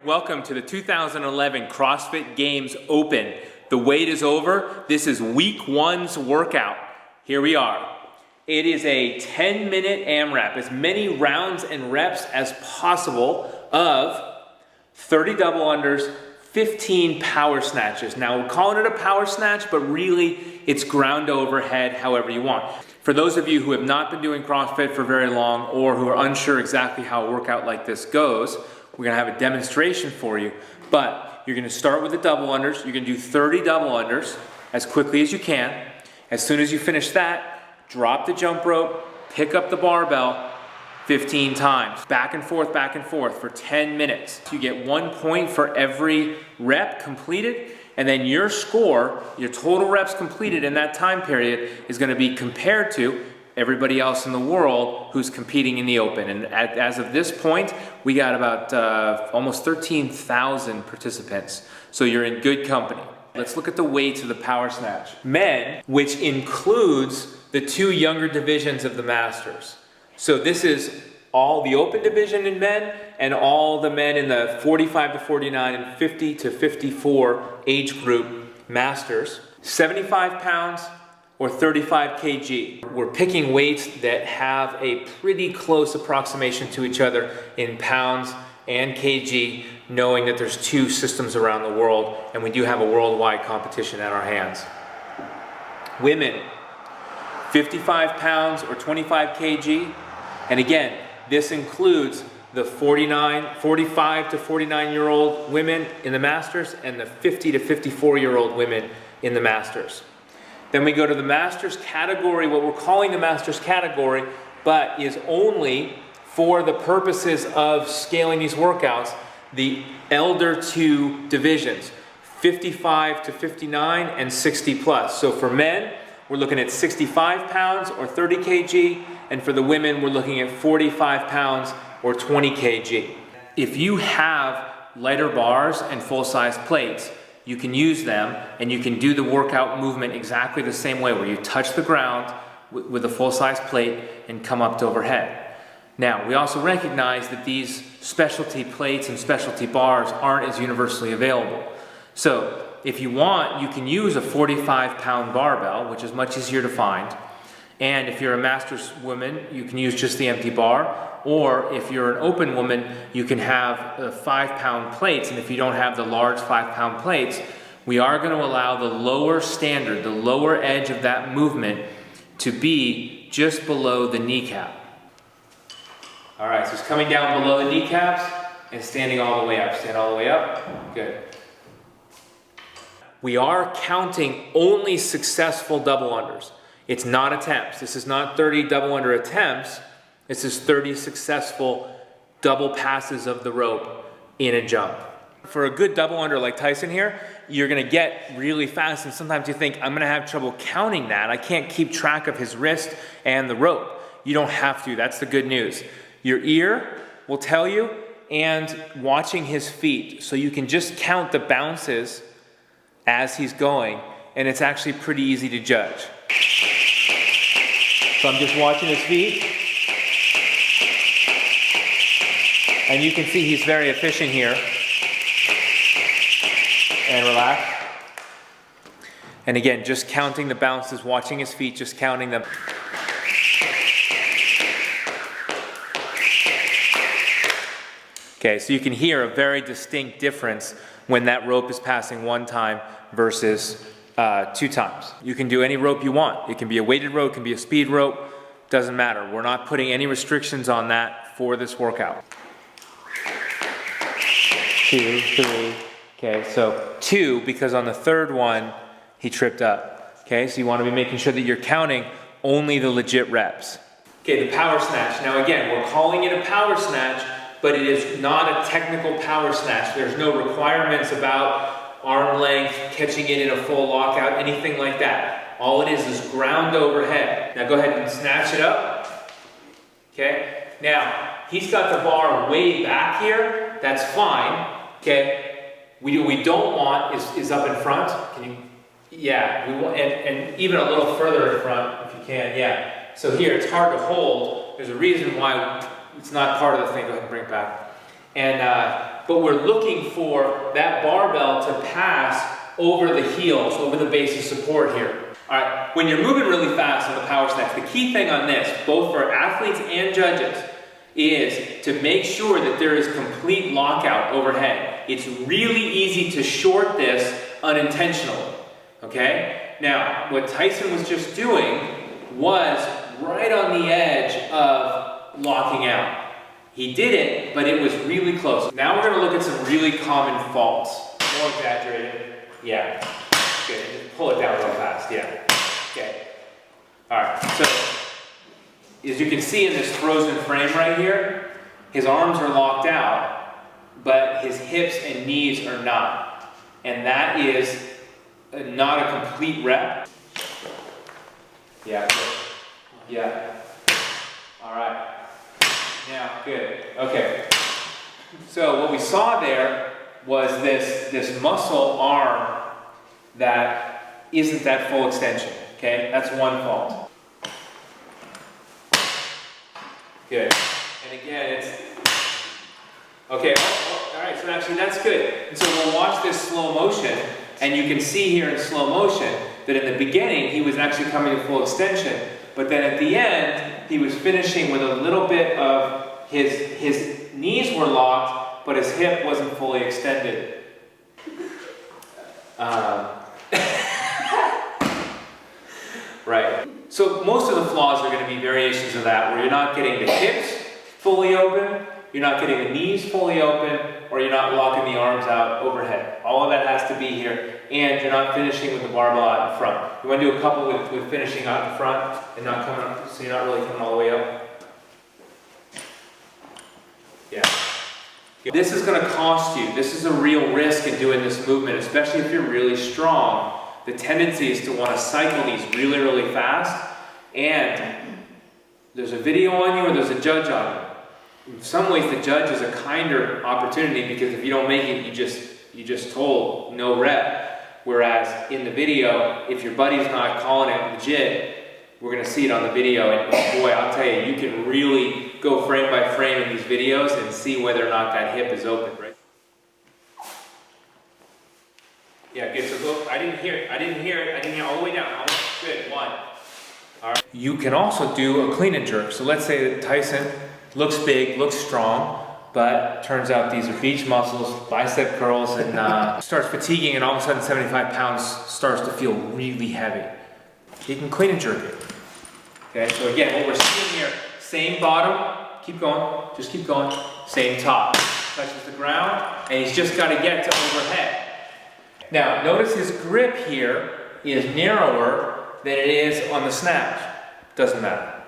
Welcome to the 2011 CrossFit Games Open. The wait is over. This is week one's workout. Here we are. It is a 10-minute AMRAP, as many rounds and reps as possible of 30 double unders, 15 power snatches. Now we're calling it a power snatch, but really it's ground overhead, however you want. For those of you who have not been doing CrossFit for very long or who are unsure exactly how a workout like this goes, we're gonna have a demonstration for you, but you're gonna start with the double unders. You're gonna do 30 double unders as quickly as you can. As soon as you finish that, drop the jump rope, pick up the barbell 15 times, back and forth for 10 minutes. You get 1 point for every rep completed, and then your score, your total reps completed in that time period, is gonna be compared to everybody else in the world who's competing in the open. And as of this point, we got about almost 13,000 participants. So you're in good company. Let's look at the weights of the power snatch. Men, which includes the two younger divisions of the Masters. So this is all the open division in men and all the men in the 45 to 49 and 50 to 54 age group Masters. 75 pounds, or 35 kg. We're picking weights that have a pretty close approximation to each other in pounds and kg, knowing that there's two systems around the world, and we do have a worldwide competition at our hands. Women, 55 pounds or 25 kg, and again, this includes the 45 to 49-year-old women in the Masters and the 50 to 54-year-old women in the Masters. Then we go to the Masters category, what we're calling the Masters category, but is only for the purposes of scaling these workouts, the elder two divisions, 55 to 59 and 60 plus. So for men, we're looking at 65 pounds or 30 kg, and for the women, we're looking at 45 pounds or 20 kg. If you have lighter bars and full-size plates, you can use them and you can do the workout movement exactly the same way, where you touch the ground with a full-size plate and come up to overhead. Now, we also recognize that these specialty plates and specialty bars aren't as universally available. So if you want, you can use a 45-pound barbell, which is much easier to find. And if you're a Masters woman, you can use just the empty bar. Or if you're an open woman, you can have 5-pound plates. And if you don't have the large 5-pound plates, we are going to allow the lower standard, the lower edge of that movement, to be just below the kneecap. All right, so it's coming down below the kneecaps and standing all the way up. Stand all the way up. Good. We are counting only successful double unders. It's not attempts. This is not 30 double under attempts. This is 30 successful double passes of the rope in a jump. For a good double under like Tyson here, you're gonna get really fast, and sometimes you think, I'm gonna have trouble counting that. I can't keep track of his wrist and the rope. You don't have to, that's the good news. Your ear will tell you, and watching his feet. So you can just count the bounces as he's going, and it's actually pretty easy to judge. So I'm just watching his feet. And you can see he's very efficient here. And relax. And again, just counting the bounces, watching his feet, just counting them. Okay, so you can hear a very distinct difference when that rope is passing one time versus 2 times. You can do any rope you want. It can be a weighted rope, it can be a speed rope, doesn't matter. We're not putting any restrictions on that for this workout. 2, 3, okay, so 2, because on the third one, he tripped up. Okay, so you want to be making sure that you're counting only the legit reps. Okay, the power snatch. Now again, we're calling it a power snatch, but it is not a technical power snatch. There's no requirements about arm length, catching it in a full lockout, anything like that. All it is ground overhead. Now go ahead and snatch it up. Okay, now he's got the bar way back here. That's fine. Okay, we don't want is up in front. Can you? Yeah, we want, and even a little further in front if you can. Yeah. So here it's hard to hold. There's a reason why it's not part of the thing. Go ahead and bring it back. And but we're looking for that barbell to pass over the heels, over the base of support here. All right, when you're moving really fast on the power snatch, the key thing on this, both for athletes and judges, is to make sure that there is complete lockout overhead. It's really easy to short this unintentionally, okay? Now, what Tyson was just doing was right on the edge of locking out. He did it, but it was really close. Now we're gonna look at some really common faults. More exaggerated. Yeah, good. Just pull it down real fast, yeah. Okay. All right, so as you can see in this frozen frame right here, his arms are locked out, but his hips and knees are not. And that is not a complete rep. Yeah, good. Yeah. All right. Now, good. Okay. So what we saw there was this muscle arm that isn't that full extension. Okay, that's one fault. Good. And again, it's okay. All right. So actually, that's good. And so we'll watch this slow motion, and you can see here in slow motion that in the beginning he was actually coming to full extension, but then at the end he was finishing with a little bit of his knees were locked, but his hip wasn't fully extended. Right. So most of the flaws are going to be variations of that, where you're not getting the hips fully open, you're not getting the knees fully open, or you're not locking the arms out overhead. All of that has to be here, and you're not finishing with the barbell out in front. You want to do a couple with finishing out in front and not coming up, so you're not really coming all the way up. Yeah. This is going to cost you. This is a real risk in doing this movement, especially if you're really strong. The tendency is to want to cycle these really, really fast, and there's a video on you or there's a judge on you. In some ways, the judge is a kinder opportunity, because if you don't make it, you just told no rep. Whereas in the video, if your buddy's not calling it legit, we're going to see it on the video, and boy, I'll tell you, you can really go frame by frame in these videos and see whether or not that hip is open, right? Yeah, good. So go. I didn't hear it all the way down. Good. One. All right. You can also do a clean and jerk. So let's say that Tyson looks big, looks strong, but turns out these are beach muscles, bicep curls, and starts fatiguing, and all of a sudden 75 pounds starts to feel really heavy. You can clean and jerk it. Okay, so again, what we're seeing here, same bottom, keep going, just keep going, same top. Touches the ground, and he's just got to get to overhead. Now, notice his grip here is narrower than it is on the snatch. Doesn't matter.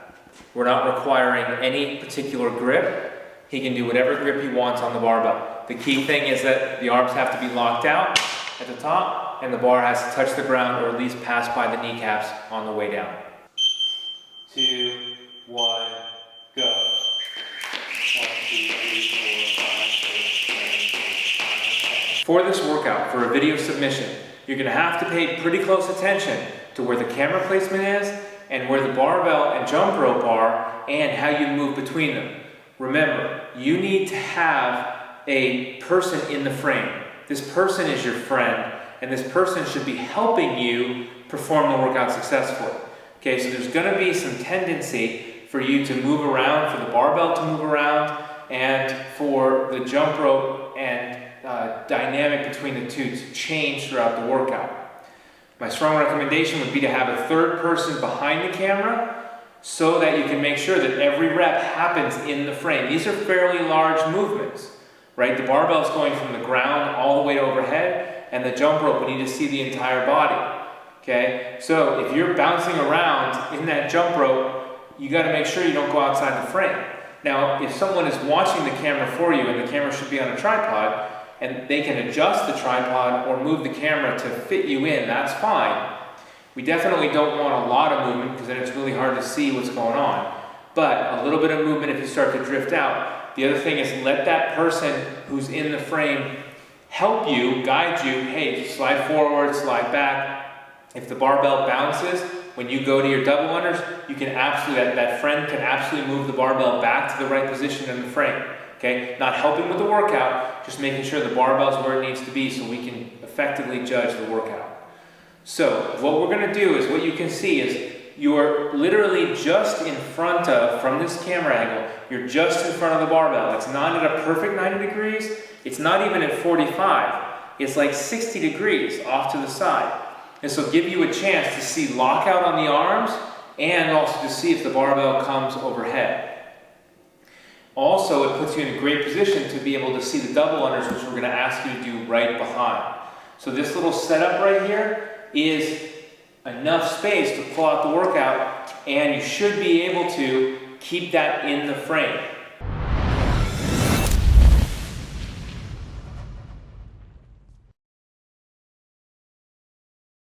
We're not requiring any particular grip. He can do whatever grip he wants on the barbell. The key thing is that the arms have to be locked out at the top, and the bar has to touch the ground or at least pass by the kneecaps on the way down. 2, 1, go. 1, 2, 3, 4, 5, 6, 7, 8, 9, 10. For this workout, for a video submission, you're going to have to pay pretty close attention to where the camera placement is and where the barbell and jump rope are and how you move between them. Remember, you need to have a person in the frame. This person is your friend, and this person should be helping you perform the workout successfully. Okay, so there's going to be some tendency for you to move around, for the barbell to move around, and for the jump rope and dynamic between the two to change throughout the workout. My strong recommendation would be to have a third person behind the camera so that you can make sure that every rep happens in the frame. These are fairly large movements, right? The barbell is going from the ground all the way to overhead, and the jump rope, we need to see the entire body. Okay, so if you're bouncing around in that jump rope, you got to make sure you don't go outside the frame. Now, if someone is watching the camera for you, and the camera should be on a tripod, and they can adjust the tripod or move the camera to fit you in, that's fine. We definitely don't want a lot of movement, because then it's really hard to see what's going on. But a little bit of movement if you start to drift out. The other thing is, let that person who's in the frame help you, guide you. Hey, slide forward, slide back. If the barbell bounces, when you go to your double unders, you can absolutely, that friend can absolutely move the barbell back to the right position in the frame. Okay, not helping with the workout, just making sure the barbell's where it needs to be so we can effectively judge the workout. So what we're going to do is, what you can see is you're literally just in front of, from this camera angle, you're just in front of the barbell. It's not at a perfect 90 degrees. It's not even at 45. It's like 60 degrees off to the side. This will give you a chance to see lockout on the arms and also to see if the barbell comes overhead. Also, it puts you in a great position to be able to see the double unders, which we're going to ask you to do right behind. So this little setup right here is enough space to pull out the workout, and you should be able to keep that in the frame.